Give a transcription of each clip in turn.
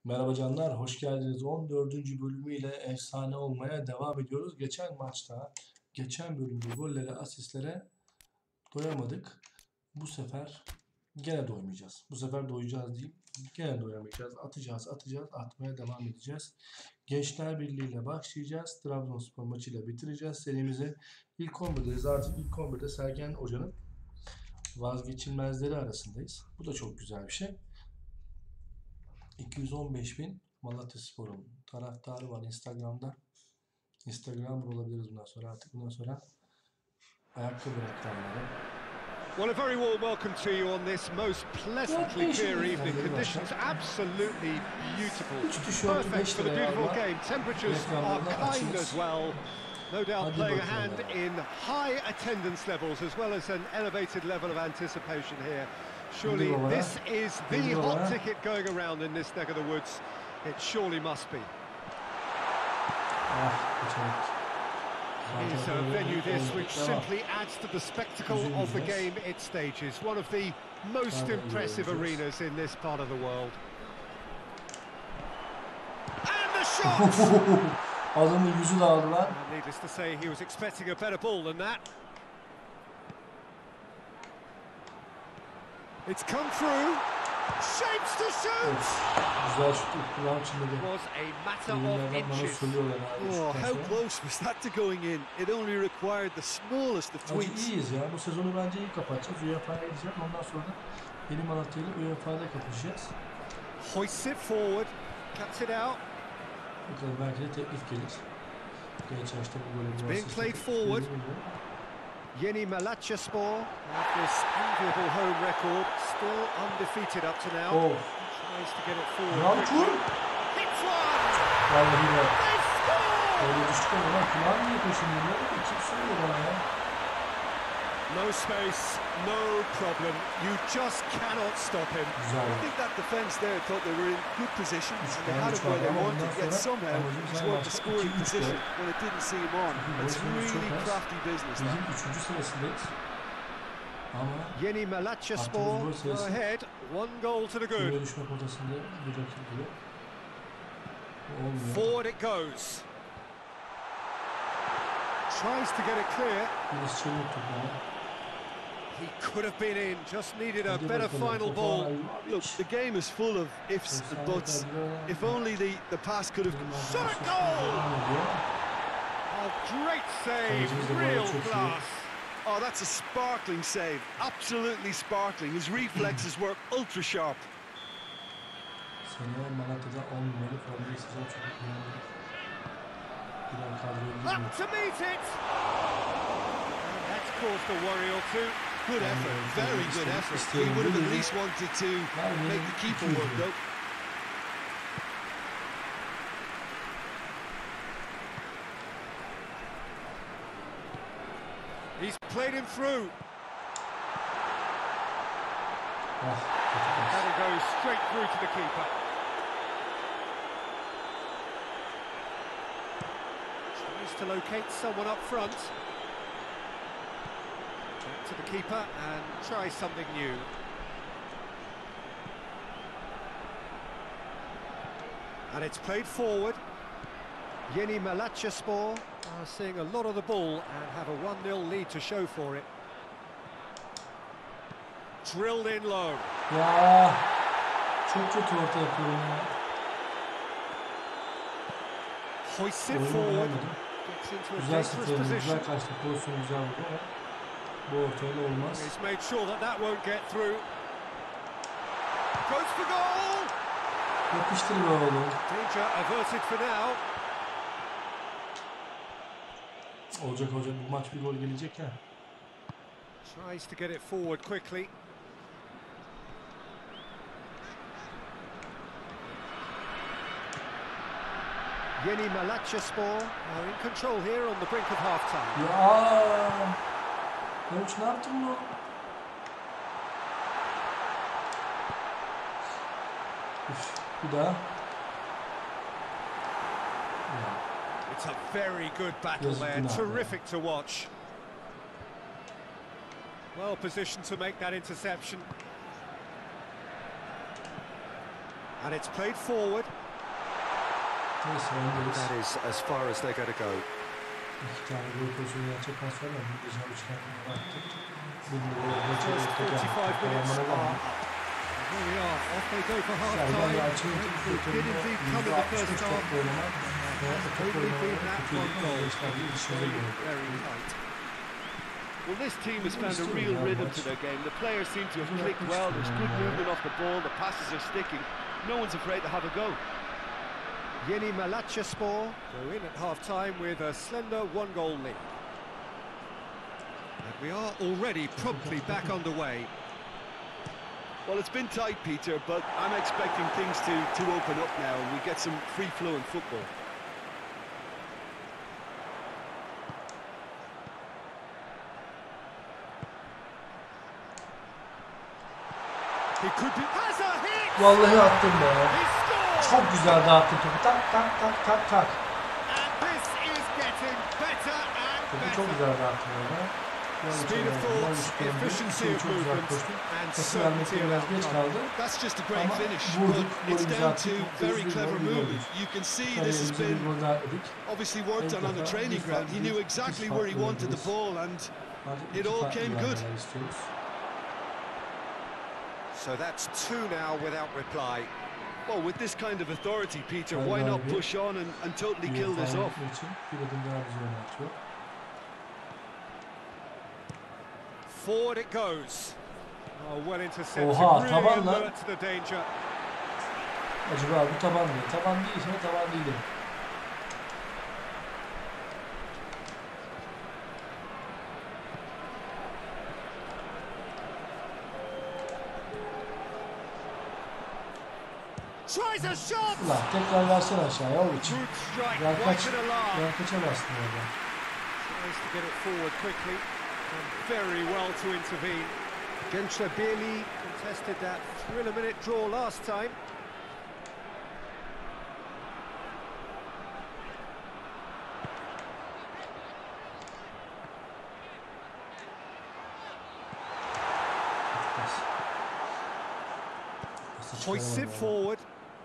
Merhaba canlar, hoş geldiniz. 14. bölümüyle efsane olmaya devam ediyoruz. Geçen maçta, geçen bölümde gollere, asistlere doyamadık. Bu sefer gene doymayacağız. Bu sefer doyacağız deyip gene doyamayacağız. Atacağız, atmaya devam edeceğiz. Gençler Birliği ile başlayacağız. Trabzonspor maçıyla bitireceğiz serimizi. İlk 11'deyiz. Artık ilk 11'de Sergen Hoca'nın vazgeçilmezleri arasındayız. Bu da çok güzel bir şey. 215.000 Malatyaspor'un taraftarı var Instagram'da. Instagram olabiliriz bundan sonra artık. Bundan sonra ayakkabı reklamları. Well, a very warm welcome to you on this most pleasantly clear evening. Conditions absolutely beautiful. Perfect for the beautiful game. Temperatures are kind as well. No doubt playing a hand in high attendance levels as well as an elevated level of anticipation here. Surely this is the hot ticket going around in this neck of the woods. It surely must be. It's a venue this which simply adds to the spectacle of the game it stages. One of the most impressive arenas in this part of the world. And the shot! Adamın yüzünü aldılar. Needless to say, he was expecting a better ball than that. It's come through. Shapes to shoot. Güzel şut kulağım çınladı. Was a matter of inches. Oh, how close was that to going in? It only required the smallest of tweaks. İyiyiz ya. Bu sezonu bence iyi kapatacağız. UEFA'ya gideceğim. Ondan sonra da yeni Malatya ile UEFA'da kapışacağız. Hoists it forward. Cuts it out. Bakalım belki de teklif gelir. Genç yaşta bu golü. Being played forward. Yeni Malatyaspor have this enviable home record, still undefeated up to now. Oh. Tries to get it forward. Yalçın. Hits one. Vallahi ya. They score. Öyle düştü ama kulağım niye peşinde? Kim söylüyor bana ya? No space, no problem. You just cannot stop him. I think that defence there thought they were in good position and they had it where they wanted, yet somehow he's worked the scoring position when it didn't see him on. It's really crafty business. Bizim 3. sırasındayız. Ama Yeni Malatyaspor ahead, one goal to the good. düşme potasında bir rakip gibi. Forward it goes. Tries to get it clear. Biraz çevirip topu. He could have been in, just needed a better final ball. Look, the game is full of ifs and buts. If only the pass could have... Shot goal! Oh, great save, real class. Oh, that's a sparkling save, absolutely sparkling. His reflexes were ultra sharp. Seneye Malatya'da 10 numaralı formayı sıcak çok önemli. Up to meet it! And that's caused a worry or two. Good effort, very good effort. He would have at least wanted to make the keeper work though. He's played him through. And it goes straight through to the keeper. Tries to locate someone up front. Back to the keeper and try something new. And it's played forward. Yeni Malatyaspor are seeing a lot of the ball and have a 1-0 lead to show for it. Drilled in low. Ya çok kötü orta yapıyorum ya. Hoists it forward. Gets into a dangerous position. Güzel kaçtı, pozisyon güzel oldu ama bu ortayla olmaz. He's made sure that that won't get through. Goes for goal. Yapıştır be oğlum. Danger averted for now. Olacak bu maç bir gol gelecek ya. Tries to get it forward quickly. Yeni Malatyaspor are in control here on the brink of half-time. Ya, Koç ne yaptın bu? Bir daha. It's a very good battle there, terrific to watch. Well positioned to make that interception. And it's played forward. That is as far as they're going to go. İki tane gol pozisyonu gerçekten sonra muhteşem üçgenleri attık. Just 45 minutes are up. Here we are, off they go for half time. It did indeed come in the first half. Only been that one goal. Very tight. Well, this team has found a real rhythm to their game. The players seem to have clicked well. There's good movement off the ball. The passes are sticking. No one's afraid to have a go. Yeni Malatyaspor go in at half-time with a slender one-goal lead. And we are already promptly back underway. Well, it's been tight, Peter, but I'm expecting things to open up now and we get some free-flowing football. He could be... Has a hit! Vallahi attım be. He scored! Çok güzel dağıttı topu. Tak tak tak tak tak. And this is getting better and Topu better. çok güzel dağıttım orada. Speed of thought, efficiency of movement, and certainty of outcome. That's just a great finish, vurduk, but it's down to very hızlı clever gol movement. You can see this has been obviously worked on the training ground. He knew exactly where he wanted the ball and it all came good. So that's two now without reply. Well, with this kind of authority, Peter, why not push on and totally kill this off? Forward it goes. Oh, well intercepted. Oha, really tabanla. alert to the danger. Acaba bu taban mı? Taban değilse taban değilim. Tries a shot. Ulan tekrar versene aşağıya o için. Good strike, Yan kaç, right in alarm. yan kaça bastın orada? Tries to get it forward quickly. And very well to intervene. Gençler Birliği contested that thrill-a-minute draw last time. Hoists it forward.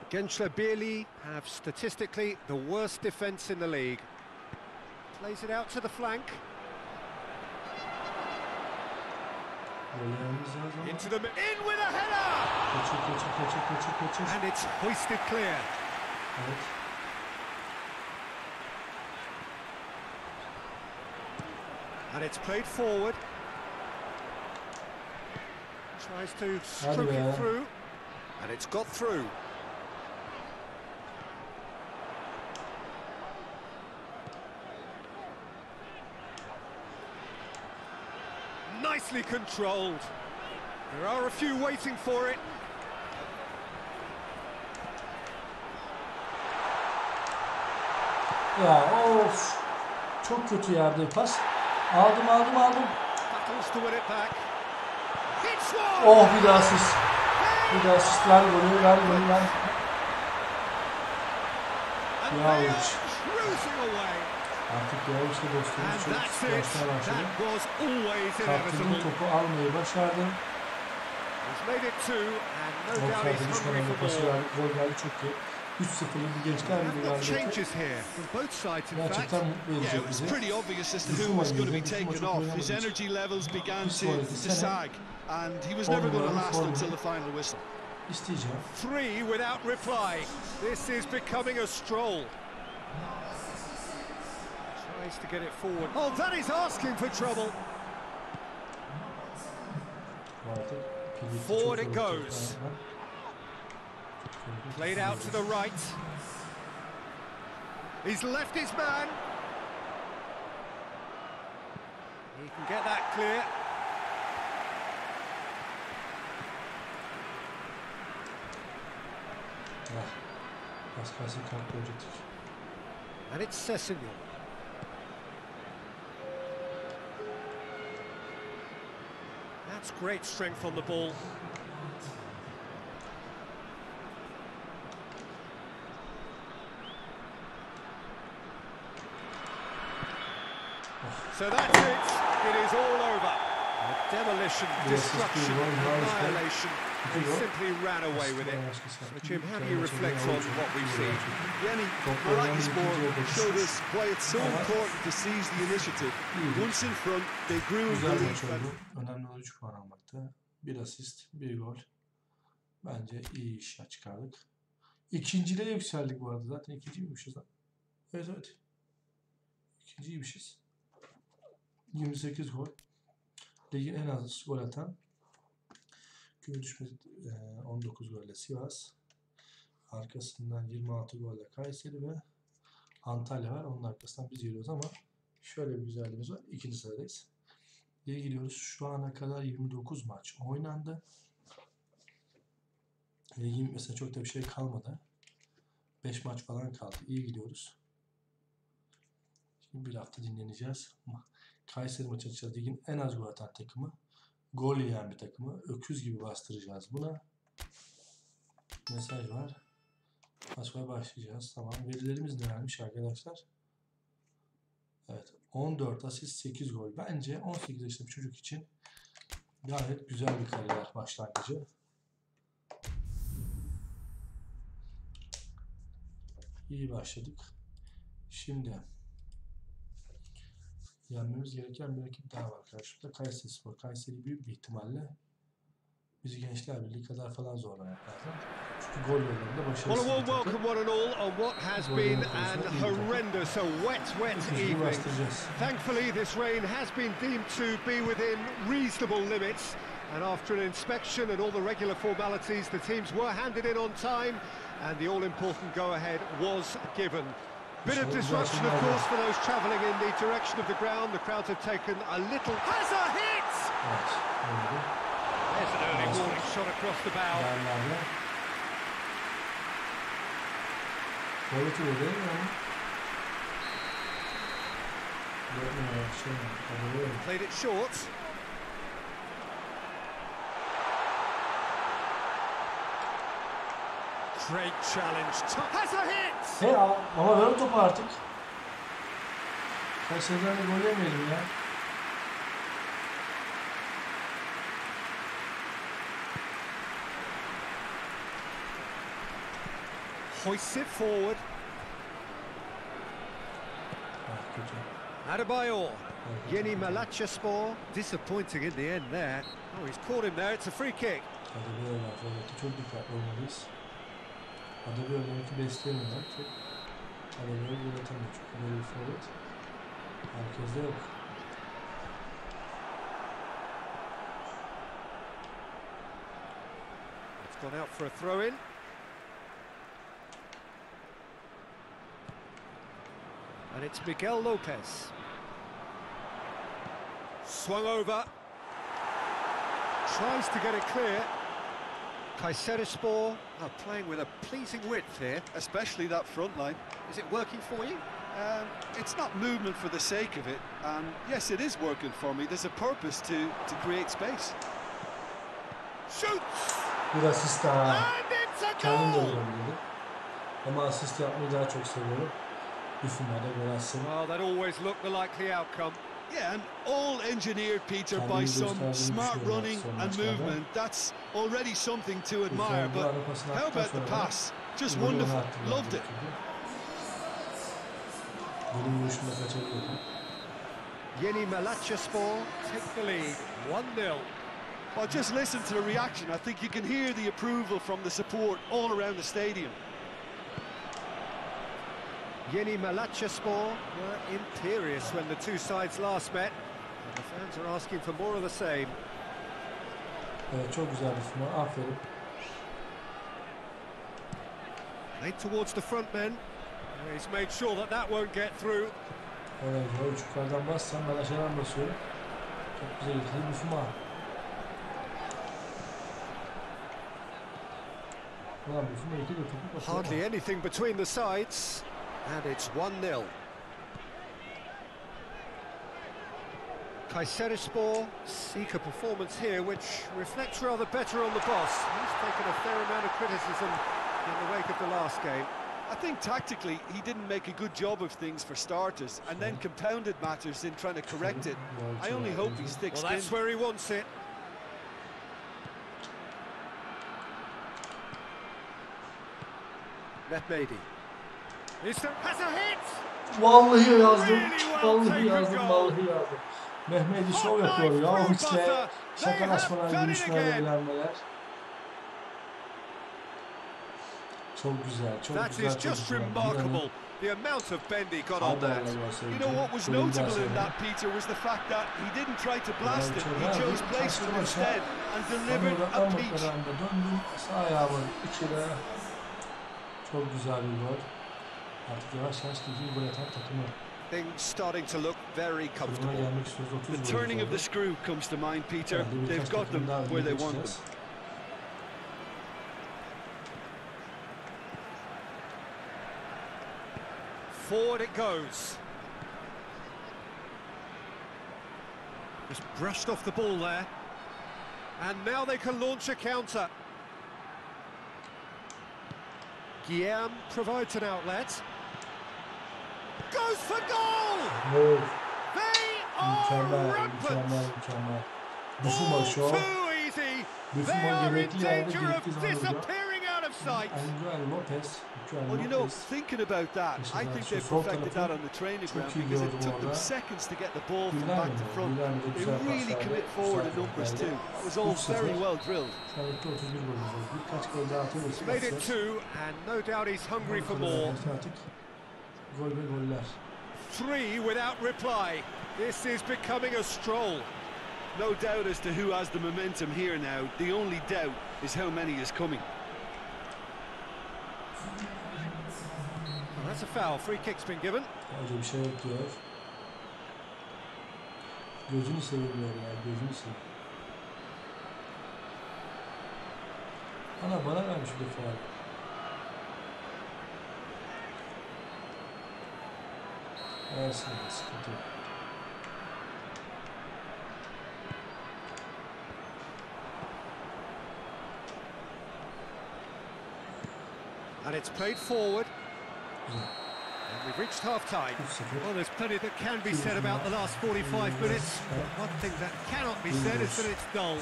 Gençler Birliği have statistically the worst defence in the league. Plays it out to the flank. Into the in with a header. And it's hoisted clear. Evet. And it's played forward. Tries to stroke it through. And it's got through. Nicely controlled. There are a few waiting for it. Ya of. Çok kötü yerde pas. Aldım. Battles to win it back. Hits one. Oh, bir daha asist. Bir daha asist. Ver golü. And Ya they are uç. cruising away. Artık yavaşla dostumuz And çok that's it. başlar başladı. That was always Kaptırdım, inevitable. topu almayı başardım. He's made it two, and no doubt Offside'e he's hungry düşmeden for pası more. verdik. Gol geldi çok iyi. 3-0'lık bir gençler bir What galibiyeti. changes here from both sides, in fact. Gerçekten mutlu Yeah, edecek it was bizi. pretty obvious as to who was going to be taken off. His energy levels began to sag, and he was never going to last until the final whistle. İsteyeceğim. Three without reply. This is becoming a stroll. Tries to get it forward. Oh, that is asking for trouble. Forward it goes. Played out to the right. He's left his man. He can get that clear. And it's Sessignon. That's great strength on the ball. So that's it. It is all over. Demolition, destruction, annihilation. and simply ran away with it. So Jim, how do you reflect on what we've seen? Jenny, Malakispor showed us why it's so important to seize the initiative. Once in front, they grew in belief. Önemli olan 3 puan almakta. 1 asist, 1 gol. Bence iyi iş çıkardık. İkinciliğe yükseldik bu arada. Zaten ikinciymişiz lan. Evet evet. İkinciymişiz. 28 gol. Ligin en az gol atan. Küme düşme 19 golle Sivas. Arkasından 26 golle Kayseri ve Antalya var. Onun arkasından biz geliyoruz ama şöyle bir güzelliğimiz var. İkinci sıradayız. İyi gidiyoruz. Şu ana kadar 29 maç oynandı. Ligin mesela çok da bir şey kalmadı. 5 maç falan kaldı. İyi gidiyoruz. Şimdi bir hafta dinleneceğiz. Kayseri maçı açacağız. Ligin en az gol atan takımı. Gol yiyen bir takımı. Öküz gibi bastıracağız buna. Mesaj var. Maçlara başlayacağız. Tamam. Verilerimiz nelermiş arkadaşlar? Evet. 14 asist 8 gol. Bence 18 yaşında bir çocuk için gayet güzel bir kariyer başlangıcı. İyi başladık. Şimdi yenmemiz gereken bir rakip daha var karşımda. Kayserispor. Kayseri büyük bir ihtimalle bizi Gençler Birliği kadar falan zorlamak lazım. Çünkü gol yollarında başarısız bir takım. Welcome one and all on what has been an horrendous, a wet evening. Thankfully this rain has been deemed to be within reasonable limits. And after an inspection and all the regular formalities, the teams were handed in on time and the all-important go-ahead was given. Bit of disruption, of course, for those travelling in the direction of the ground. The crowds have taken a little... Has a hit! There's an early warning shot across the bow. Played it short. Great challenge. Has a hit! He ama ver o topu artık. Kayseri'den de gol yemeyelim ya. Hoists it forward. Adebayor. Yeni Malatyaspor. Disappointing in the end there. Oh, he's caught him there. It's a free kick. Çok dikkatli olmalıyız. Adebayor belki besleyemiyorlar ki. Adebayor gol atamıyor çünkü böyle bir forvet herkeste yok. It's gone out for a throw-in. And it's Miguel Lopez. Swung over. Tries to get it clear. Kayserispor are playing with a pleasing width here. Especially that front line. Is it working for you? It's not movement for the sake of it. And yes, it is working for me. There's a purpose to create space. Shoots! Bir asist daha. And it's a Kendim de goal! olabilirdi. Ama asist yapmayı daha çok seviyorum. Düşünmede gol atsın. Well, that always looked the likely outcome. Yeah, and all engineered, Peter, by some smart running and movement. That's already something to admire. But how about the pass? Just wonderful. Loved it. Yeni Malatyaspor take the lead, 1-0. Well, just listen to the reaction. I think you can hear the approval from the support all around the stadium. Yeni Malatyaspor were imperious when the two sides last met, and the fans are asking for more of the same. Evet, çok güzel bir final. Aferin. Made towards the front men. He's made sure that that won't get through. Evet, o yukarıdan bassam ben aşağıdan basıyorum. Çok güzel bir final. Ulan bu final iki de topu basıyor. Hardly anything between the sides. And it's 1-0. Kayserispor seek a performance here which reflects rather better on the boss. He's taken a fair amount of criticism in the wake of the last game. I think tactically he didn't make a good job of things for starters, and then compounded matters in trying to correct it. I only hope he sticks in. Well, that's where he wants it. Vallahi yazdım. Vallahi yazdım. Mehmedi şov yapıyor ya. O işte şakalaşmalar, gülüşmeler, eğlenmeler. Çok güzel, çok güzel. The amount of bend he got on that. You know what was notable in that, Peter, was the fact that he didn't try to blast it. He chose placement instead and delivered a peach. Döndüm sağ ayağımın içine. Çok güzel bir gol. Artık yavaş yavaş düzgün gol atan takımı. Things starting to look very comfortable. The turning of the screw comes to mind, Peter. They've got them where they want them. Forward it goes. Just brushed off the ball there. And now they can launch a counter. Guillaume provides an outlet. Goes for goal! Oh. They are rampant! All too easy! They are in danger of disappearing out of sight! Well, you know, thinking about that, I think they perfected that on the training ground because it took them seconds to get the ball from back to front. They really commit forward in numbers too. It was all very well drilled. Made it 2, and no doubt he's hungry for more. 3 without reply. This is becoming a stroll. No doubt as to who has the momentum here now. The only doubt is how many is coming. Well, that's a foul. Free kick's been given. Öyle bir şey yok diyor. Gözünü seveyim ya, gözünü seveyim. Bana vermiş bir defa. Versin, sıkıntı yok. And it's played forward. And we've reached half-time. Well, there's plenty that can be said about the last 45 minutes. But one thing that cannot be said is that it's dull.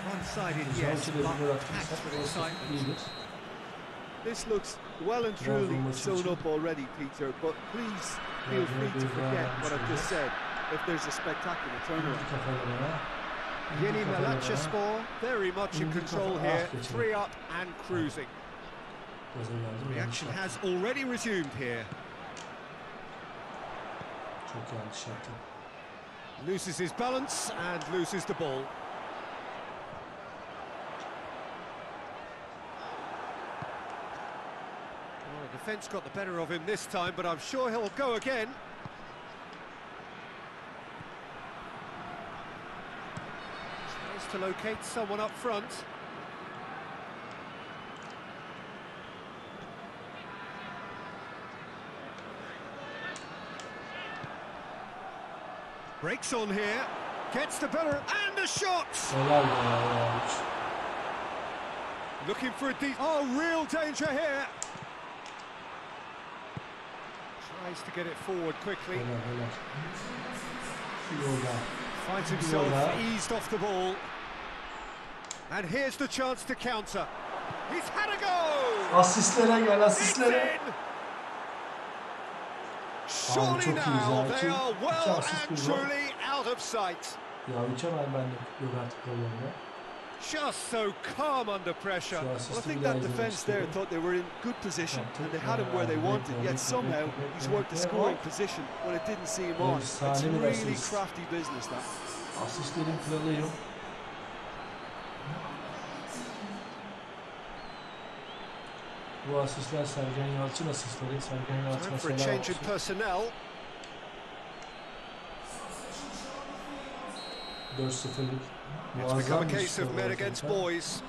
One-sided, yes, but packed with excitement. This looks well and truly sewn up already, Peter, but please feel free to forget what I've just said if there's a spectacular turnaround. Yeni Malatyaspor very much in control here, 3 up and cruising. The action has already resumed here. Loses his balance and loses the ball. Well, the defence got the better of him this time, but I'm sure he'll go again. Tries to locate someone up front. Breaks on here, gets the better, and a shot! Looking for a deep... Oh, real danger here! Tries to get it forward quickly. Finds himself eased off the ball. And here's the chance to counter. He's had a go! Asistlere gel, asistlere. Surely now they are well and truly out of sight. Just so calm under pressure. Well, I think that defence there thought they were in good position and they had him where they wanted, yet somehow he's worked the scoring position when it didn't see him on. It's really crafty business, that. Asistlerin kralıyım. Bu asistler Sergen Yalçın asistleri. Sergen Yalçın for a change in personnel. 4-0'lık. It's become a case of men against boys.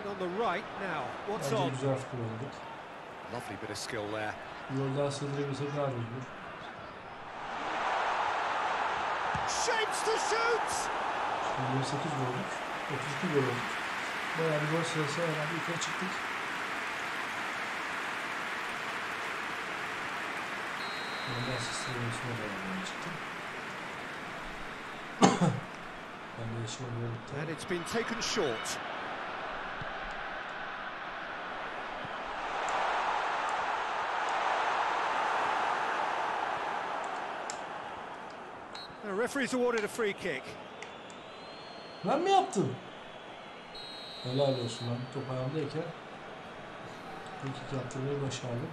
On the right now. What's on? Lovely bit of skill there. Shapes to shoot. 28 gol olduk. 32 gol olduk. Bayağı bir gol sırası herhalde yukarı çıktık. Ben de asistlerin üstüne beraber çıktım. Ben de yaşıma göre And it's been taken short. The referee's awarded a free kick. Ben mi yaptım? Helal olsun lan. Top ayağımdayken free kick yaptırmayı başardım.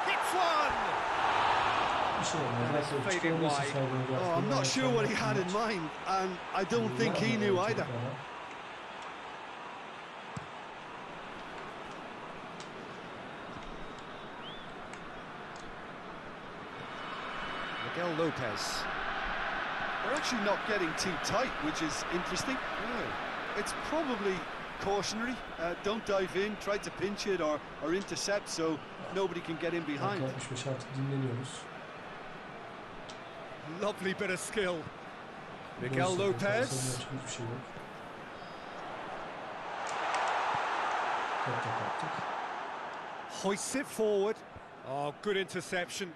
Hits one! Bir şey olmaz. Oh, I'm not sure what he had in mind, and I don't think he knew either. Miguel Lopez. They're actually not getting too tight, which is interesting. Oh. It's probably cautionary. Don't dive in, try to pinch it or intercept so nobody can get in behind. Lovely bit of skill. Miguel Lopez. Hoists it forward. Oh, good interception.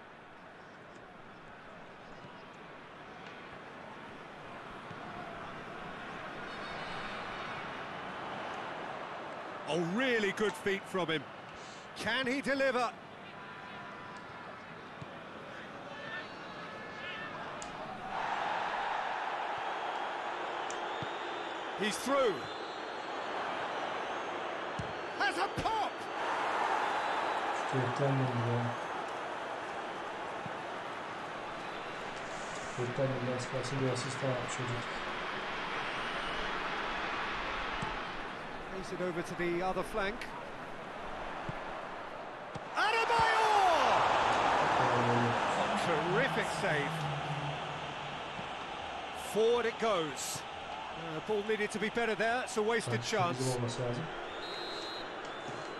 Oh, really good feet from him. Can he deliver? He's through. Has a pop! Plays it over to the other flank. Terrific save. Forward it goes. The ball needed to be better there. It's a wasted chance.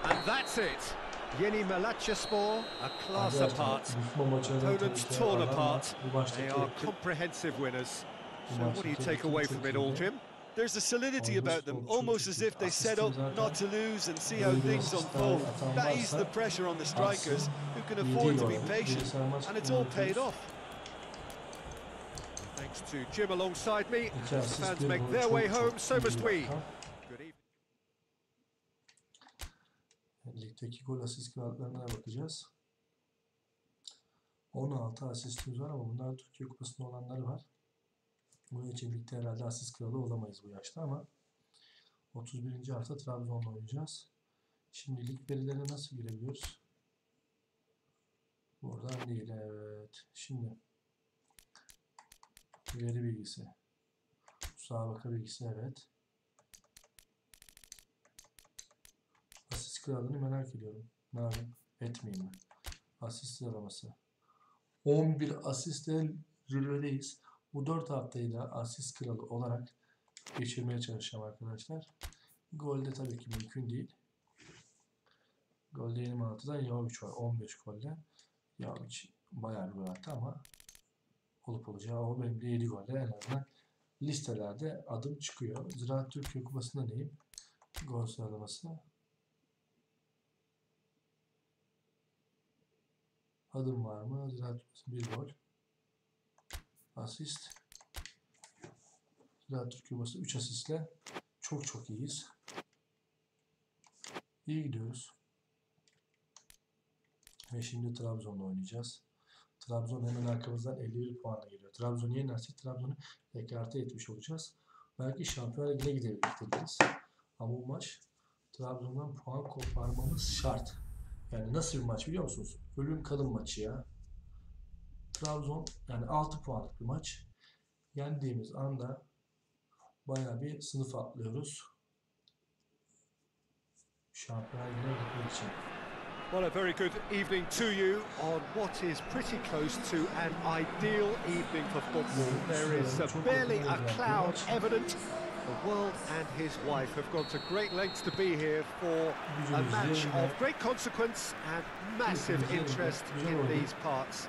And that's it. Yeni Malatyaspor, a class apart. Opponents torn apart. They are comprehensive winners. So what do you take away from it all, Jim? There's a solidity about them, almost as if they set up not to lose and see how things unfold. That eases the pressure on the strikers, who can afford to be patient, and it's all paid off. Thanks to Jim alongside me. As the fans make their way home, so must we. Good evening. Ligdeki gol asist kağıtlarına bakacağız. 16 asistimiz var ama bunlar Türkiye Kupası'nda olanları var. Bunun için ligde herhalde asist kralı olamayız bu yaşta ama 31. hafta Trabzon'la oynayacağız. Şimdi lig verilerine nasıl girebiliyoruz? Buradan değil, evet. Şimdi veri bilgisi, müsabaka bilgisi, evet. Asist kralını merak ediyorum. Ne yapayım? Etmeyeyim mi? Asist sıralaması. 11 asistle zirvedeyiz. Bu 4 haftayı da asist kralı olarak geçirmeye çalışacağım arkadaşlar. Golde tabii ki mümkün değil. Golde 26'dan Yavuç var. 15 golde. Yavuç bayağı bir gol attı ama olup olacağı o, benim de 7 golde en azından listelerde adım çıkıyor. Ziraat Türkiye Kupası'nda neyim? Gol sıralaması. Adım var mı? Ziraat Kupası 1 gol. Asist. Ziraat Türkiye Kupası 3 asistle çok iyiyiz. İyi gidiyoruz. Ve şimdi Trabzon'la oynayacağız. Trabzon hemen arkamızdan 51 puanla geliyor. Trabzon'u yenersek Trabzon'u ekarte etmiş olacağız. Belki Şampiyonlar Ligi'ne gidebiliriz. Ama bu maç Trabzon'dan puan koparmamız şart. Yani nasıl bir maç biliyor musunuz? Ölüm kalım maçı ya. Trabzon yani 6 puanlık bir maç. Yendiğimiz anda bayağı bir sınıf atlıyoruz. Şampiyonlar Ligi'ne gitmek için. Well, a very good evening to you on what is pretty close to an ideal evening for football. There is barely a cloud evident. The world and his wife have gone to great lengths to be here for a match of great consequence and massive interest in these parts.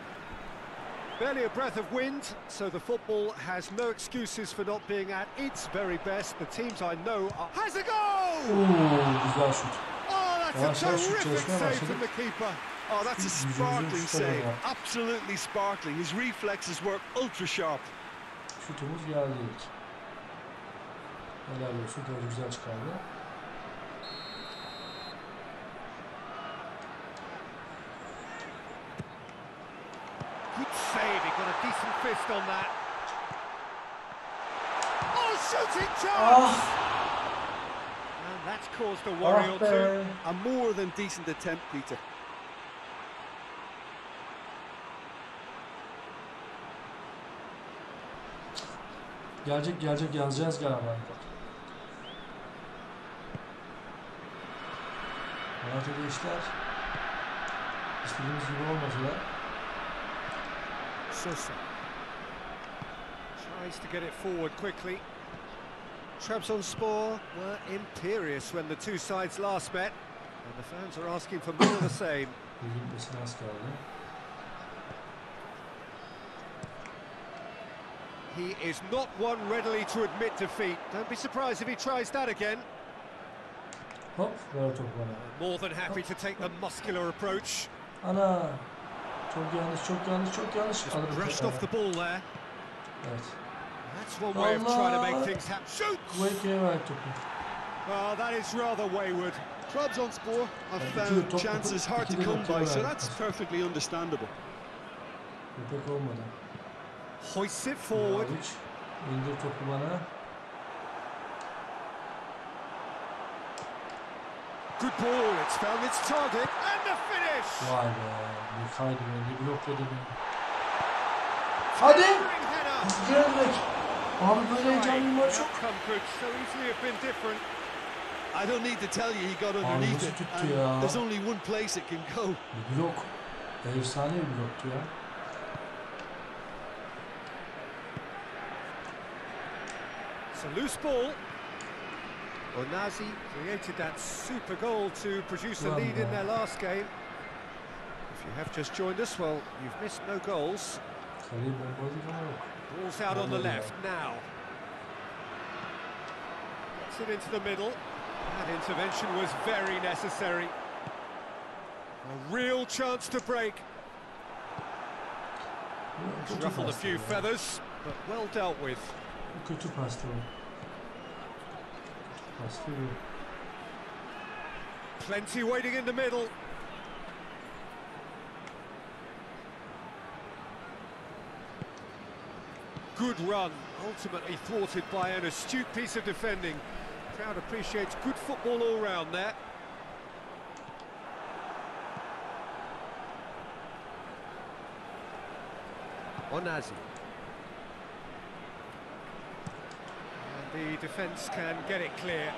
Barely a breath of wind, so the football has no excuses for not being at its very best. The teams I know are... Has a goal! Güzel şut. Oh, That's a terrific save from the keeper. Oh, that's a sparkling save. Absolutely sparkling. His reflexes work ultra sharp. Şutumuz geldi ilk. Helal olsun. Çok güzel çıkardı. Good save. He got a decent fist on that. Oh, shooting chance! And that's caused a worry or two. A more than decent attempt, Peter. Gelecek yazacağız galiba. Malatya'da işler istediğimiz gibi olmasa da. Sosa tries to get it forward quickly. Trabzonspor were imperious when the two sides last met, and the fans are asking for more of the same. He is not one readily to admit defeat. Don't be surprised if he tries that again. Hop, ver topu bana. More than happy to take the muscular approach. Ana. Çok yanlış. Brushed off the ball there. Evet. That's one way of trying to make things happen. Shoot! Ver topu. Well, that is rather wayward. Trabzonspor have found chances hard to come by, so that's perfectly understandable. Köpek olmadı. Hoists it forward. İndir topu bana. Good ball, it's found its target, and the finish! Vay be, yıkaydı beni, blokladı beni. Hadi! Geldik! Abi böyle heyecanlı maç yok. I don't need to tell you he got underneath it. And there's only one place it can go. Blok. Efsane bir bloktu ya. It's a loose ball. Onazi created that super goal to produce a lead in their last game. If you have just joined us, well, you've missed no goals. Ball's out on the left now. Gets it into the middle. That intervention was very necessary. A real chance to break. Ruffled a few feathers, but well dealt with. Kötü pastı o. Plenty waiting in the middle. Good run, ultimately thwarted by an astute piece of defending. Crowd appreciates good football all round there. Onazi. The defence can get it clear.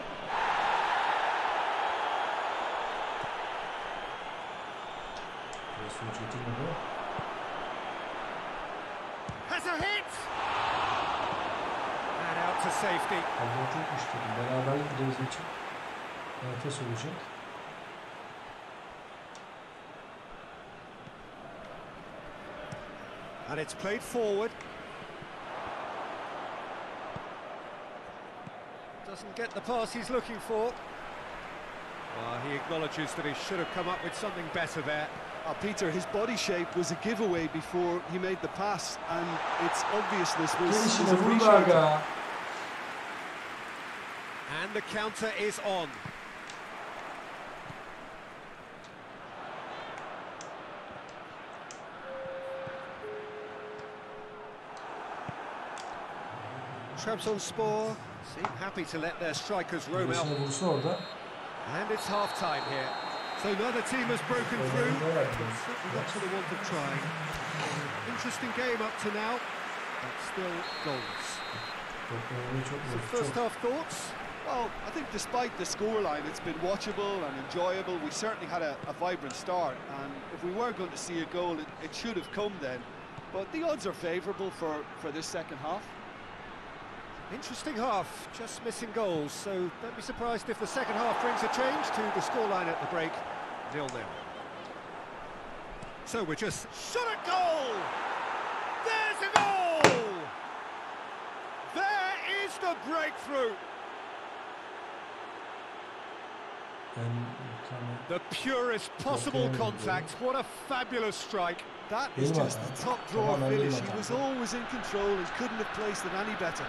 Has a hit! And out to safety. And it's played forward. Doesn't get the pass he's looking for. He acknowledges that he should have come up with something better there. Peter, his body shape was a giveaway before he made the pass, and its obviousness was appreciated. And the counter is on. Trabzonspor seem happy to let their strikers roam out. And it's half-time here. So neither team has broken through, but certainly not for the want of trying. Interesting game up to now, but still goals. So first half thoughts? Well, I think despite the scoreline, it's been watchable and enjoyable. We certainly had a vibrant start, and if we were going to see a goal, it should have come then. But the odds are favourable for this second half. Interesting half, just missing goals, so don't be surprised if the second half brings a change to the scoreline at the break, 0-0. So we're just shot at goal! There's a goal! There is the breakthrough! The purest possible contact. What a fabulous strike. That is just the top drawer finish. He was always in control and couldn't have placed it any better.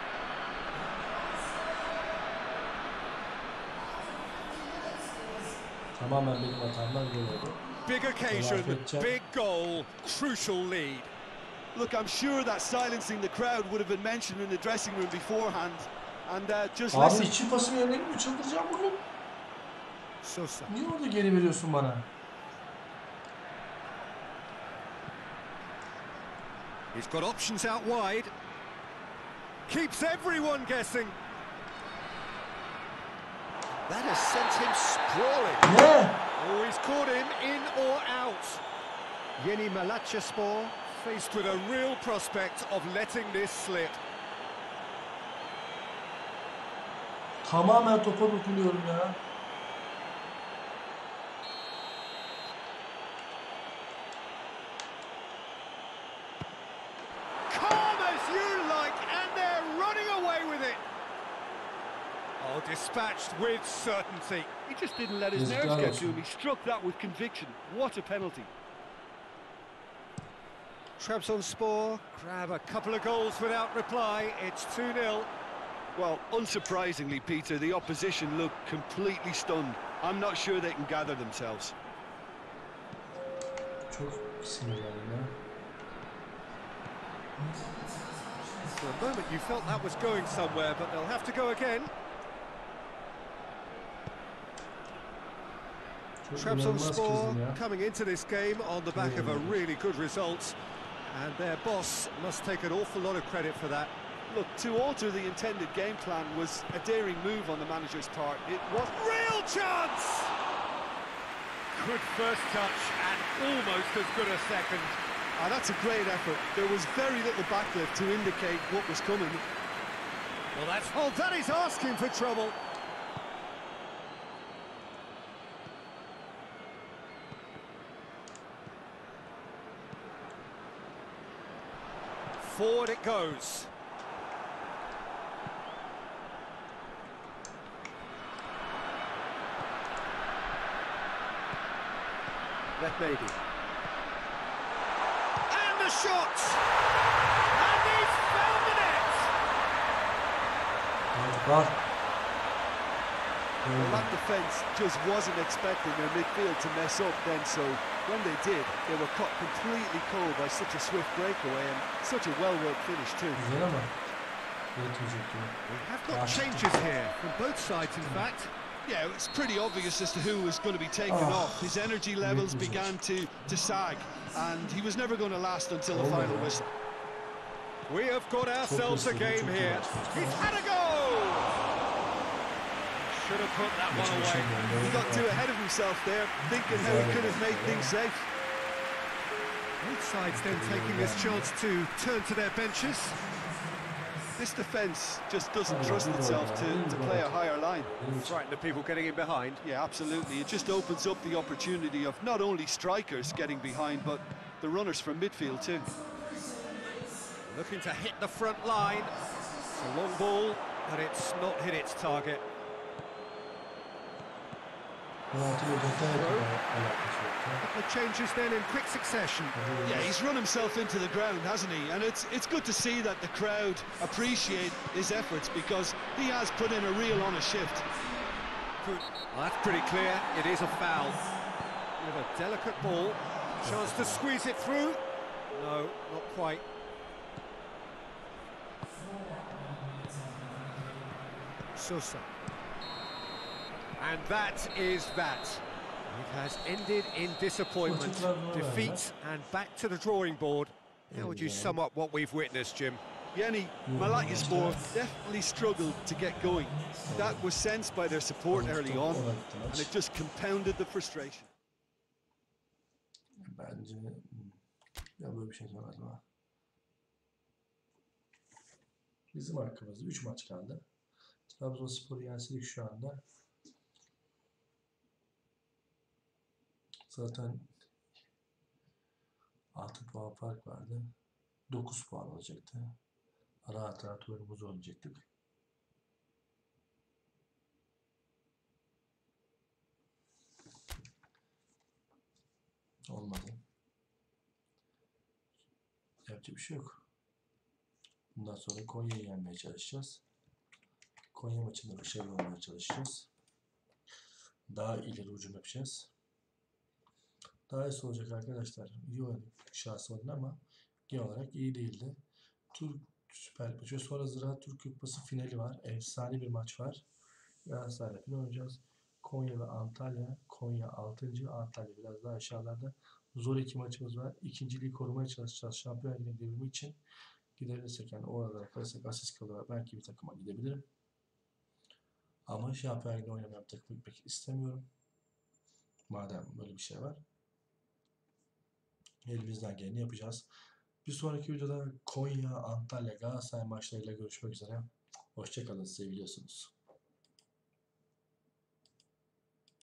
Tamamen benim hatamdan gol oldu. Big occasion, big goal, crucial lead. Look, I'm sure that silencing the crowd would have been mentioned in the dressing room beforehand. And just Abi listen. içi pasını yenileyim mi? Çıldıracağım bugün. Sosa. Niye orada geri veriyorsun bana? He's got options out wide. Keeps everyone guessing. That has sent him sprawling. Ne? Oh, he's caught him in or out. Yeni Malatyaspor faced with a real prospect of letting this slip. Tamamen topa dokunuyorum ya. Calm as you like, and they're running away with it. Oh, dispatched with certainty. He just didn't let his nerves get to him. He struck that with conviction. What a penalty. Trabzonspor grab a couple of goals without reply. It's 2-0. Well, unsurprisingly, Peter, the opposition look completely stunned. I'm not sure they can gather themselves. Çok sinirlendim ya. For a moment you felt that was going somewhere, but they'll have to go again. Trabzonspor coming into this game on the back of a really good result, and their boss must take an awful lot of credit for that. Look, to alter the intended game plan was a daring move on the manager's part. It was real chance! Good first touch and almost as good a second. That's a great effort. There was very little backlift to indicate what was coming. Well, that is asking for trouble. Forward it goes. Left maybe. And the shot! And he's found the net! Well, that defence just wasn't expecting their midfield to mess up then, so when they did, they were caught completely cold by such a swift breakaway and such a well-worked finish too. We have got changes here from both sides, in fact. Yeah, it's pretty obvious as to who was going to be taken off. His energy levels began to sag, and he was never going to last until the final whistle. We have got ourselves a game here. He's had a goal! Should have put that one away. He got too ahead of himself there, thinking how he could have made things safe. Both sides then taking this chance to turn to their benches. This defence just doesn't trust itself to play a higher line. Frightened of people getting in behind. Yeah, absolutely. It just opens up the opportunity of not only strikers getting behind, but the runners from midfield too. Looking to hit the front line. It's a long ball, but it's not hit its target. Couple of changes then in quick succession. Yeah, he's run himself into the ground, hasn't he? And it's good to see that the crowd appreciate his efforts, because he has put in a real honest shift. Well, that's pretty clear. It is a foul. With a delicate ball. Chance to squeeze it through. No, not quite. Sosa. And that is that. It has ended in disappointment, defeat, and back to the drawing board. How would you sum up what we've witnessed, Jim? Yeni Malatyaspor definitely struggled to get going. That was sensed by their support early on, and it just compounded the frustration. Bence ya böyle bir şey söylemedim ha. Bizim arkamızda 3 maç kaldı. Trabzonspor'u yenseydik şu anda. Zaten 6 puan fark vardı. 9 puan olacaktı. Rahat rahat oyunumuzu oynayacaktık. Olmadı. Yapacak bir şey yok. Bundan sonra Konya'yı yenmeye çalışacağız. Konya maçında başarılı olmaya çalışacağız. Daha ileri hücum yapacağız. Daha iyisi olacak arkadaşlar. İyi oynadık şahsı oynadı ama genel olarak iyi değildi. Türk Süper Lig ve sonra Ziraat Türk Kupası finali var. Efsane bir maç var. Galatasaray'la final oynayacağız. Konya ve Antalya. Konya 6. Antalya biraz daha aşağılarda. Zor iki maçımız var. İkinciliği korumaya çalışacağız. Şampiyon Ligi'ne gidebilmek için gidebilirsek yani oralara kalırsak asist kalır. Belki bir takıma gidebilirim. Ama Şampiyon Ligi'ne oynamayan bir takıma gitmek istemiyorum. Madem böyle bir şey var. Elimizden geleni yapacağız. Bir sonraki videoda Konya, Antalya, Galatasaray maçlarıyla görüşmek üzere. Hoşça kalın, seviliyorsunuz.